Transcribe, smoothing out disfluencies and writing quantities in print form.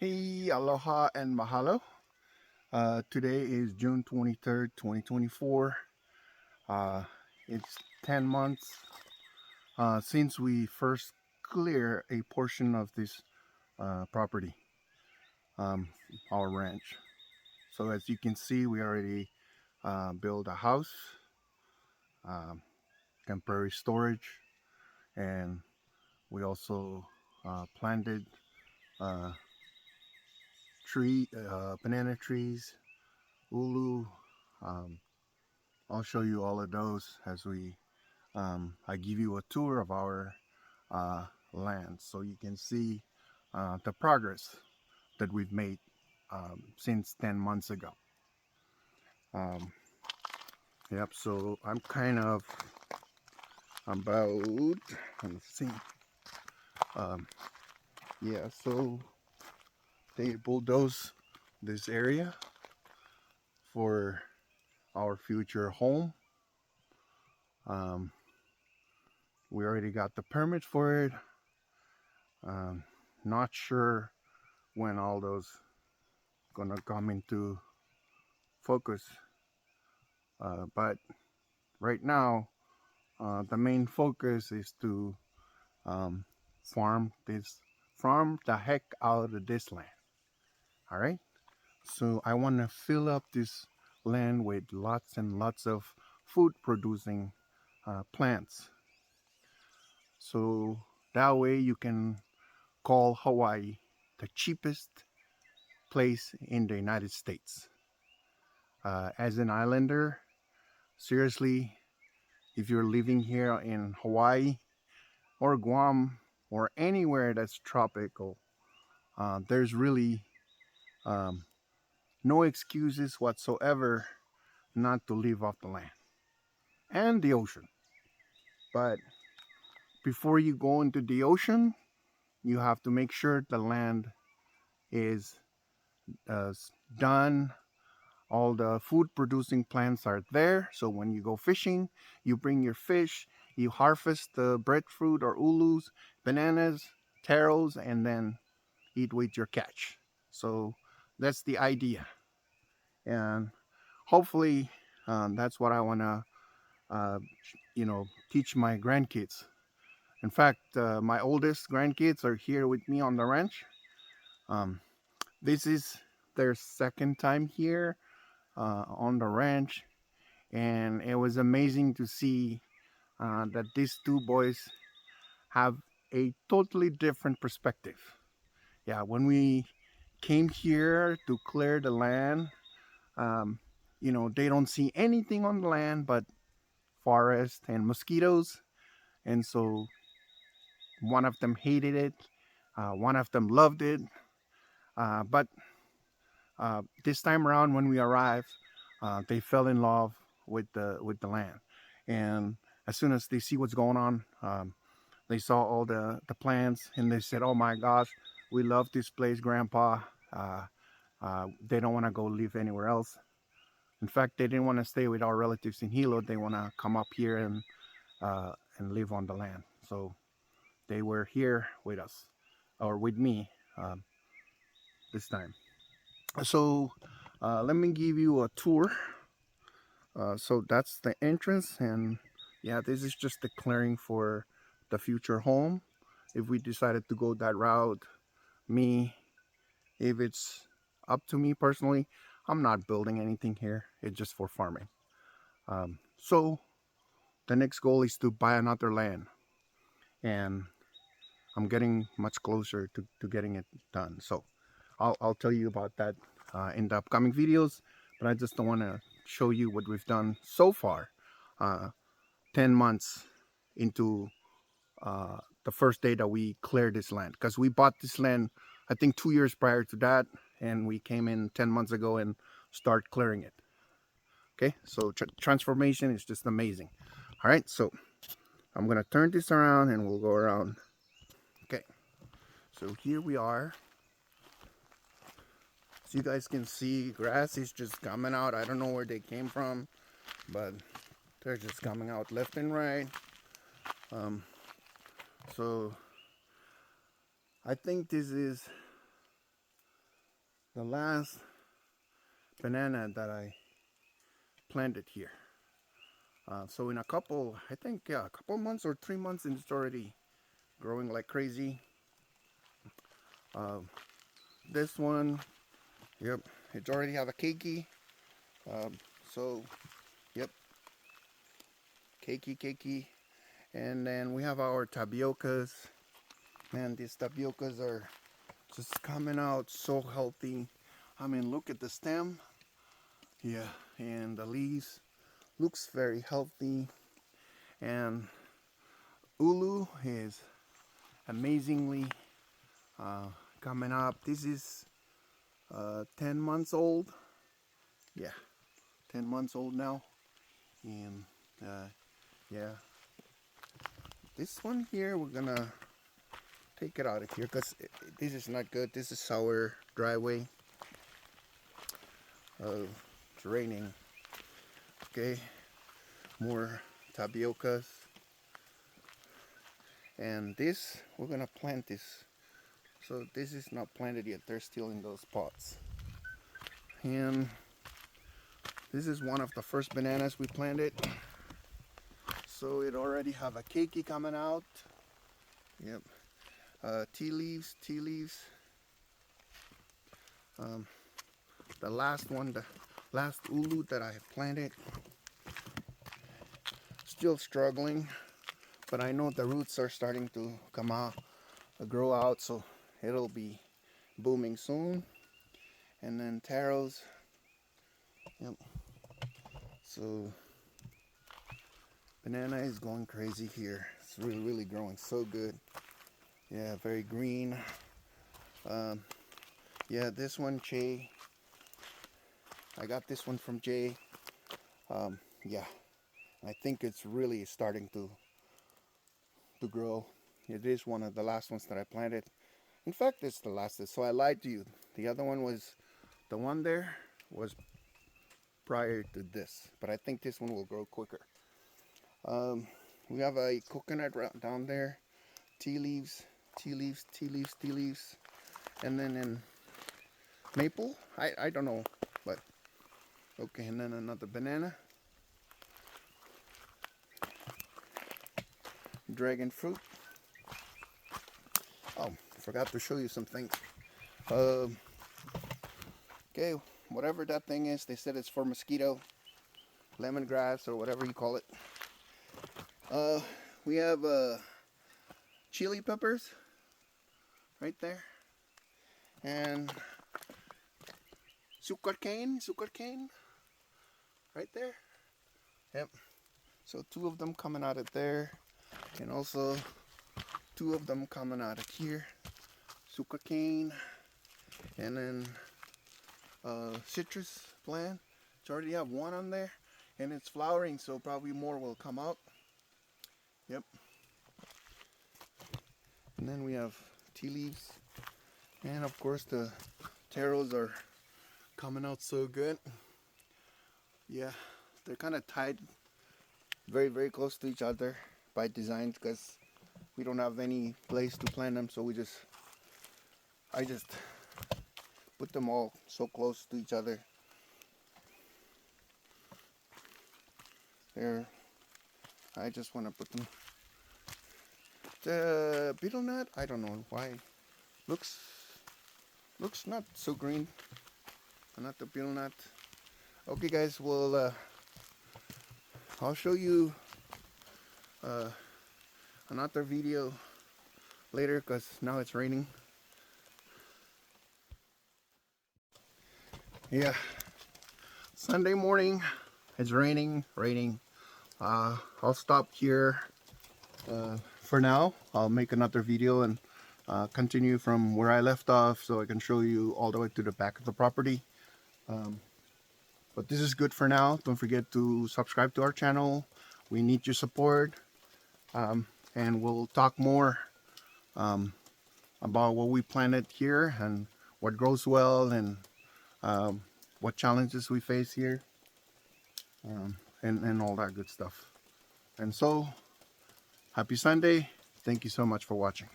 Hey, aloha and mahalo. Today is June 23rd, 2024. Uh, it's 10 months since we first clear a portion of this property, um, our ranch. So as you can see, we already built a house, um, temporary storage, and we also planted uh, banana trees, ulu. Um, I'll show you all of those as I give you a tour of our uh, land so you can see the progress that we've made since 10 months ago. Um, yep, so I'm kind of about, let's see, um, yeah, so they bulldoze this area for our future home. Um, we already got the permit for it. Um, Not sure when all those gonna come into focus, but right now the main focus is to um, farm this farm the heck out of this land. All right, so I want to fill up this land with lots and lots of food producing plants, so that way you can call Hawaii the cheapest place in the United States. As an islander, seriously, if you're living here in Hawaii or Guam or anywhere that's tropical, there's really um, no excuses whatsoever not to live off the land and the ocean. But before you go into the ocean, you have to make sure the land is uh, done. All the food producing plants are there. So when you go fishing, you bring your fish, you harvest the breadfruit or ulus, bananas, taros, and then eat with your catch. So that's the idea. And hopefully that's what I want to, uh, teach my grandkids. In fact, my oldest grandkids are here with me on the ranch. Um, this is their second time here on the ranch, and it was amazing to see that these two boys have a totally different perspective. Yeah, when we came here to clear the land, um, they don't see anything on the land but forest and mosquitoes, and so one of them hated it, one of them loved it, but this time around when we arrived, they fell in love with the land, and as soon as they see what's going on, they saw all the plants, and they said, "Oh my gosh, we love this place, Grandpa." They don't want to go live anywhere else. In fact, they didn't want to stay with our relatives in Hilo. They want to come up here and live on the land. So they were here with us, or with me, um, this time. So let me give you a tour. So that's the entrance, and yeah, this is just the clearing for the future home. If we decided to go that route, me, if it's up to me personally, I'm not building anything here. It's just for farming. So the next goal is to buy another land, and I'm getting much closer to getting it done. So I'll tell you about that in the upcoming videos, but I just don't want to show you what we've done so far. Uh, 10 months into the first day that we cleared this land, because we bought this land, I think 2 years prior to that, and we came in 10 months ago and start clearing it. Okay, so transformation is just amazing. All right, so I'm gonna turn this around and we'll go around. Okay, so here we are. So you guys can see grass is just coming out. I don't know where they came from, but they're just coming out left and right. Um, so I think this is the last banana that I planted here. So in a couple, I think, yeah, a couple months or 3 months, and it's already growing like crazy. Uh, this one, yep, it already have a keiki. Um, so, yep, keiki. And then we have our tapiocas. Man, these tapiocas are just coming out so healthy. I mean, look at the stem. Yeah, and the leaves looks very healthy. And ulu is amazingly uh, coming up. This is 10 months old. Yeah, 10 months old now. And yeah, this one here, we're gonna take it out of here because this is not good. This is sour driveway. It's raining. Okay, more tapiocas. And this, we're gonna plant this. So this is not planted yet. They're still in those pots. And this is one of the first bananas we planted. So it already have a keiki coming out. Yep. Tea leaves. The last one, the last ulu that I have planted, still struggling, but I know the roots are starting to come out, grow out, so it'll be booming soon. And then taros, yep. So banana is going crazy here. It's really growing so good. Yeah, very green. Yeah, this one, Jay. I got this one from Jay. Yeah, I think it's really starting to grow. It is one of the last ones that I planted. In fact, it's the last. So I lied to you. The other one was, the one there was prior to this, but I think this one will grow quicker. We have a coconut down there, tea leaves, and then in maple, I don't know, but okay, and then another banana, dragon fruit. Oh, I forgot to show you some things. Okay, whatever that thing is, they said it's for mosquito, lemongrass or whatever you call it. We have chili peppers right there, and sugarcane right there. Yep. So 2 of them coming out of there, and also 2 of them coming out of here. Sugarcane, and then citrus plant. It's already have 1 on there, and it's flowering, so probably more will come out. Yep. And then we have tea leaves, and of course the taros are coming out so good. Yeah, they're kind of tied very close to each other by design because we don't have any place to plant them, so I just put them all so close to each other. There, I just want to put them. The beetle nut, I don't know why, looks not so green. Not the beetle nut. Okay, guys, well, I'll show you another video later because now it's raining. Yeah, Sunday morning, it's raining. I'll stop here for now. I'll make another video and continue from where I left off so I can show you all the way to the back of the property. But this is good for now. Don't forget to subscribe to our channel. We need your support. And we'll talk more about what we planted here and what grows well and what challenges we face here, and all that good stuff. And so, happy Sunday. Thank you so much for watching.